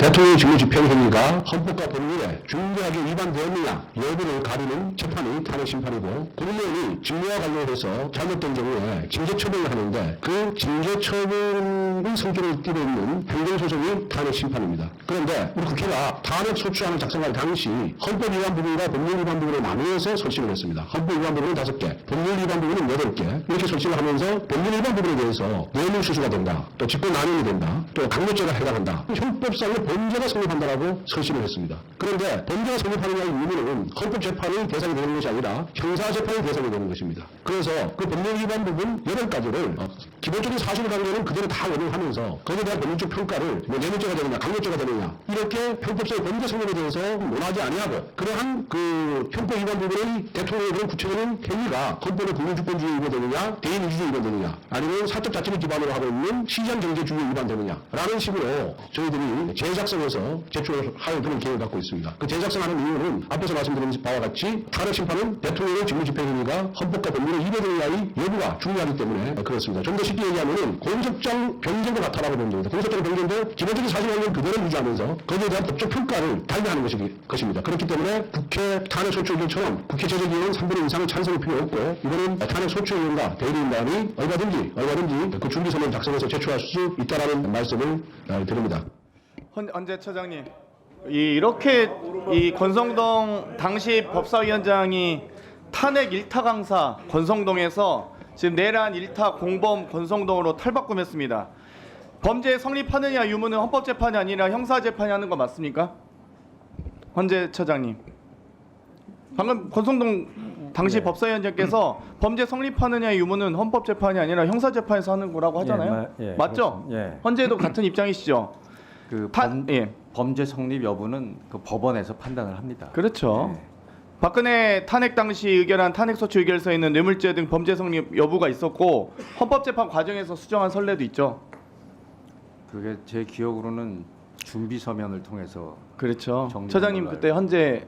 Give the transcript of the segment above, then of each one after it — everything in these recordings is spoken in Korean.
대통령 직무집행 행위가 헌법과 법률에 중대하게 위반되었느냐 여부를 가리는 재판이 탄핵 심판이고 국무원이 직무와 관련해서 잘못된 경우에 징계 처분을 하는데 그 징계 처분의 성격을 띠고 있는 행정소송이 탄핵 심판입니다. 그런데 우리 국회가 탄핵 소추안을 작성할 당시 헌법 위반 부분과 법률 위반 부분을 나누어서 설치를 했습니다. 헌법 위반 부분은 5개, 법률 위반 부분은 8개 이렇게 설치를 하면서 법률 위반 부분에 대해서 뇌물수수가 된다, 또 직권남용이 된다, 또 강요죄가 해당한다, 형법상의 범죄가 성립한다라고 설치를 했습니다. 그런데 범죄가 성립하느냐의 의미는 헌법재판의 대상이 되는 것이 아니라 형사재판의 대상이 되는 것입니다. 그래서 그 법률 위반 부분 8가지를 기본적인 사실관계는 그대로 다 원용하면서 거기에 대한 법률적 평가를 뭐 뇌물죄가 되느냐 강요죄가 되느냐 이렇게 형법상의 범죄 성립에 대해서 논하지 아니하고 그러한 그 형법 위반 부분의 대통령의 그런 구체적인 행위가 헌법의 국민주권주의에 위반되느냐 대의민주주의에 위반되느냐 아니면 사적 자치를 기반으로 하고 있는 시장경제주의에 위반되느냐 라는 식으로 저희들이 제작성에서 제출할 그런 계획을 갖고 있습니다. 그 제작성하는 이유는 앞에서 말씀드린 바와 같이 탄핵 심판은 대통령의 직무집행 행위가 헌법과 법률에 위배되느냐의 여부가 중요하기 때문에 그렇습니다. 좀 더 쉽게 얘기하면 공소장 변경과 같다라고 보면 됩니다. 공소장 변경도 기본적인 사실관계를 그대로 유지하면서 거기에 대한 법적 평가를 달리하는 것입니다. 그렇기 때문에 국회 탄핵 소추 의견처럼 국회 제적위원 3분의 2 이상은 찬성이 필요 없고 이거는 탄핵 소추 의원과 대리인단이 얼마든지 그 준비서면 작성해서 제출할 수 있다라는 말씀을 드립니다. 헌재 처장님, 이렇게 이 권성동 당시 법사위원장이 탄핵 일타 강사 권성동에서 지금 내란 일타 공범 권성동으로 탈바꿈했습니다. 범죄 성립하느냐 유무는 헌법재판이 아니라 형사재판이 하는 거 맞습니까? 헌재 처장님. 방금 권성동 당시 법사위원장께서 범죄 성립하느냐 유무는 헌법재판이 아니라 형사재판에서 하는 거라고 하잖아요. 맞죠? 헌재도 같은 입장이시죠? 범죄 성립 여부는 그 법원에서 판단을 합니다. 그렇죠. 박근혜 탄핵 당시 의결한 탄핵소추 의결서에 있는 뇌물죄 등 범죄 성립 여부가 있었고 헌법재판 과정에서 수정한 선례도 있죠. 그게 제 기억으로는 준비 서면을 통해서 그렇죠. 처장님 그때 헌재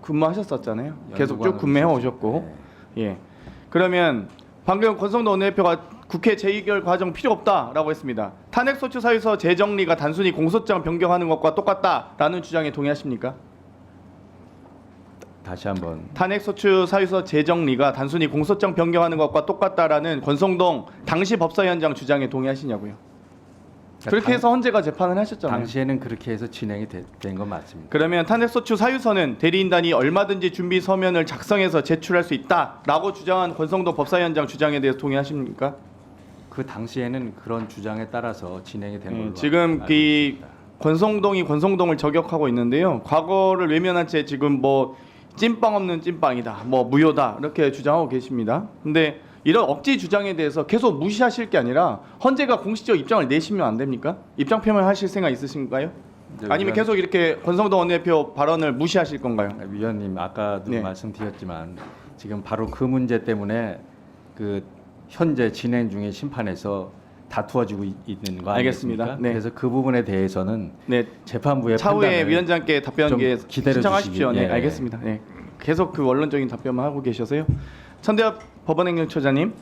근무하셨었잖아요. 계속 쭉 근무해 오셨고. 예. 그러면 방금 권성동 원내대표가 국회 재의결 과정 필요 없다라고 했습니다. 탄핵소추 사유서 재정리가 단순히 공소장 변경하는 것과 똑같다라는 주장에 동의하십니까? 다시 한번. 탄핵소추 사유서 재정리가 단순히 공소장 변경하는 것과 똑같다라는 권성동 당시 법사위원장 주장에 동의하시냐고요? 그렇게 해서 헌재가 재판을 하셨잖아요. 당시에는 그렇게 해서 진행이 된 건 맞습니다. 그러면 탄핵소추 사유서는 대리인단이 얼마든지 준비 서면을 작성해서 제출할 수 있다라고 주장한 권성동 법사위원장 주장에 대해서 동의하십니까? 그 당시에는 그런 주장에 따라서 진행이 된 걸로 지금 이 권성동을 저격하고 있는데요. 과거를 외면한 채 지금 뭐 찐빵 없는 찐빵이다, 뭐 무효다 이렇게 주장하고 계십니다. 근데 이런 억지 주장에 대해서 계속 무시하실 게 아니라 헌재가 공식적 입장을 내시면 안 됩니까? 입장 표명하실 생각 있으신가요? 아니면 계속 이렇게 권성동 원내대표 발언을 무시하실 건가요? 위원님 아까도 말씀드렸지만 지금 바로 그 문제 때문에 그 현재 진행 중인 심판에서 다투어지고 있는 거 알겠습니다. 아니겠습니까? 그래서 그 부분에 대해서는 재판부의 차후에 판단을 위원장께 답변 신청하십시오. 네, 예. 알겠습니다. 네. 계속 그 원론적인 답변만 하고 계셔서요. 천대엽 법원행정처장님,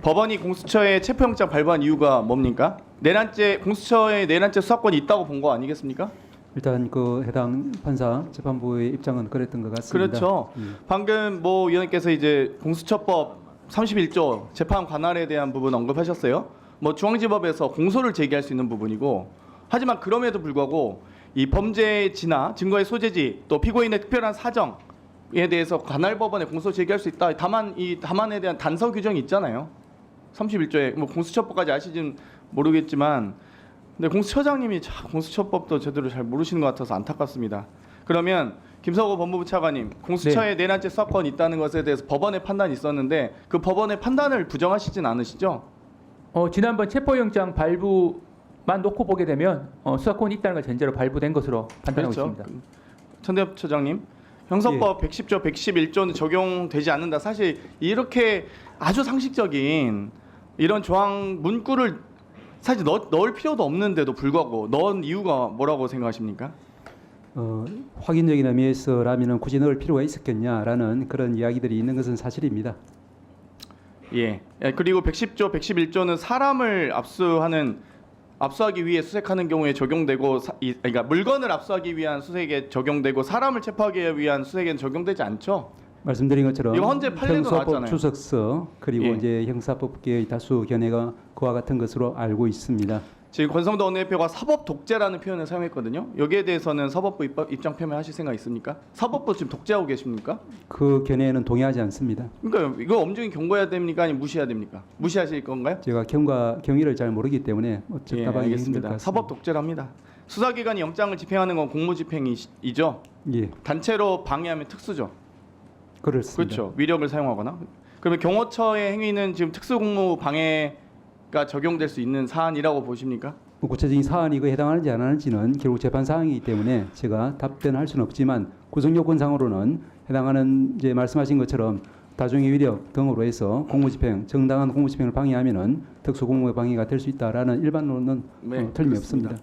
법원이 공수처에 체포영장 발부한 이유가 뭡니까? 공수처에 내란죄 수사권이 있다고 본 거 아니겠습니까? 일단 그 해당 판사 재판부의 입장은 그랬던 것 같습니다. 그렇죠. 방금 뭐 위원님께서 이제 공수처법 31조 재판 관할에 대한 부분 언급하셨어요. 뭐 중앙지법에서 공소를 제기할 수 있는 부분이고, 하지만 그럼에도 불구하고 이 범죄의 진화, 증거의 소재지, 또 피고인의 특별한 사정에 대해서 관할 법원에 공소 제기할 수 있다. 다만 이 다만에 대한 단서 규정이 있잖아요. 31조에 뭐 공수처법까지 아시진 모르겠지만, 근데 공수처장님이 공수처법도 제대로 잘 모르시는 것 같아서 안타깝습니다. 그러면 김석호 법무부 차관님, 공수처에 내란죄 수사권이 있다는 것에 대해서 법원의 판단이 있었는데 그 법원의 판단을 부정하시진 않으시죠? 지난번 체포영장 발부만 놓고 보게 되면 수사권이 있다는 걸 전제로 발부된 것으로 판단하고 있습니다. 천대엽 처장님, 형사법 110조, 111조는 적용되지 않는다. 사실 이렇게 아주 상식적인 이런 조항 문구를 사실 넣을 필요도 없는데도 불구하고 넣은 이유가 뭐라고 생각하십니까? 확인적인 의미에서라면 굳이 넣을 필요가 있었겠냐라는 그런 이야기들이 있는 것은 사실입니다. 예. 그리고 110조, 111조는 사람을 압수하는 압수하기 위해 수색하는 경우에 적용되고 그러니까 물건을 압수하기 위한 수색에 적용되고 사람을 체포하기 위한 수색에는 적용되지 않죠. 말씀드린 것처럼 이거 헌재 판례도 형사법 나왔잖아요. 주석서 그리고 예. 이제 형사법계의 다수 견해가 그와 같은 것으로 알고 있습니다. 지금 권성도 원내대표가 사법 독재라는 표현을 사용했거든요. 여기에 대해서는 사법부 입장 표명하실 생각 있습니까? 사법부 지금 독재하고 계십니까? 그 견해에는 동의하지 않습니다. 그러니까 이거 엄중히 경고해야 됩니까? 아니면 무시해야 됩니까? 무시하실 건가요? 제가 경위를 잘 모르기 때문에 예, 적답하기 힘들 것 알겠습니다. 같습니다. 사법 독재랍니다. 수사기관이 영장을 집행하는 건 공무집행이죠. 예, 단체로 방해하면 특수죠. 그렇습니다. 그렇죠. 위력을 사용하거나. 그러면 경호처의 행위는 지금 특수공무 방해가 적용될 수 있는 사안이라고 보십니까? 뭐 구체적인 사안이 그 해당하는지 안 하는지는 결국 재판 사항이기 때문에 제가 답변할 수는 없지만 구성 요건상으로는 해당하는 이제 말씀하신 것처럼 다중의 위력 등으로 해서 공무집행, 정당한 공무집행을 방해하면은 특수공무의 방해가 될 수 있다라는 일반론은 네, 틀림이 그렇습니다. 없습니다.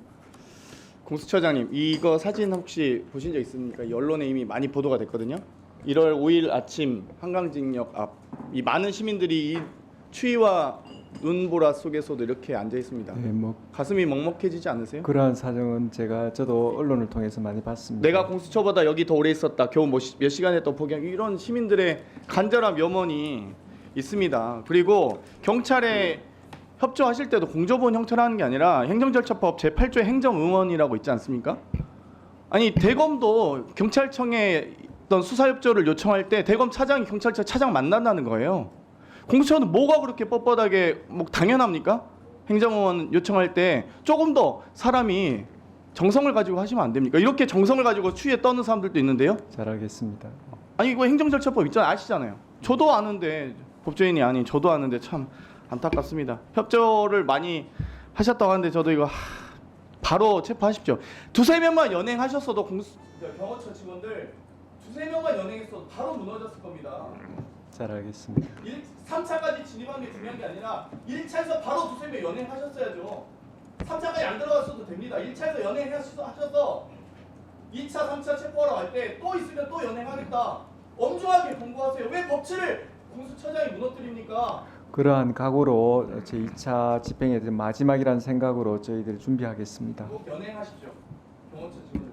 공수처장님, 이거 사진 혹시 보신 적 있습니까? 이 언론에 이미 많이 보도가 됐거든요. 1월 5일 아침 한강직역 앞, 이 많은 시민들이 이 추위와 눈보라 속에서도 이렇게 앉아 있습니다. 네, 뭐 가슴이 먹먹해지지 않으세요? 그러한 사정은 저도 언론을 통해서 많이 봤습니다. 내가 공수처보다 여기 더 오래 있었다. 겨우 몇 시간에 또 포기한 이런 시민들의 간절한 염원이 있습니다. 그리고 경찰에 협조하실 때도 공조본 형태로 하는 게 아니라 행정절차법 제8조의 행정응원이라고 있지 않습니까? 아니 대검도 경찰청에 있던 수사협조를 요청할 때 대검 차장이 경찰청 차장 만난다는 거예요. 공수처는 뭐가 그렇게 뻣뻣하게 뭐 당연합니까? 행정응원 요청할 때 조금 더 사람이 정성을 가지고 하시면 안 됩니까? 이렇게 정성을 가지고 추위에 떠는 사람들도 있는데요. 잘 알겠습니다. 아니 이거 행정절차법 있잖아요. 아시잖아요. 저도 아는데 법조인이 아닌 저도 아는데 참 안타깝습니다. 협조를 많이 하셨다고 하는데 저도 이거 바로 체포하십시오. 두세 명만 연행하셨어도 경호처 직원들 두세 명만 연행했어도 바로 무너졌을 겁니다. 잘 알겠습니다. 3차까지 진입한 게 중요한 게 아니라 1차에서 바로 두세 명 연행하셨어야죠. 3차까지 안 들어갔어도 됩니다. 1차에서 연행하셔서 2차, 3차 체포하러 갈 때 또 있으면 또 연행하겠다. 엄중하게 권고하세요. 왜 법치를 공수처장이 무너뜨립니까? 그러한 각오로 제2차 집행에 대한 마지막이라는 생각으로 저희들이 준비하겠습니다. 꼭 연행하십시오. 경호처 직원.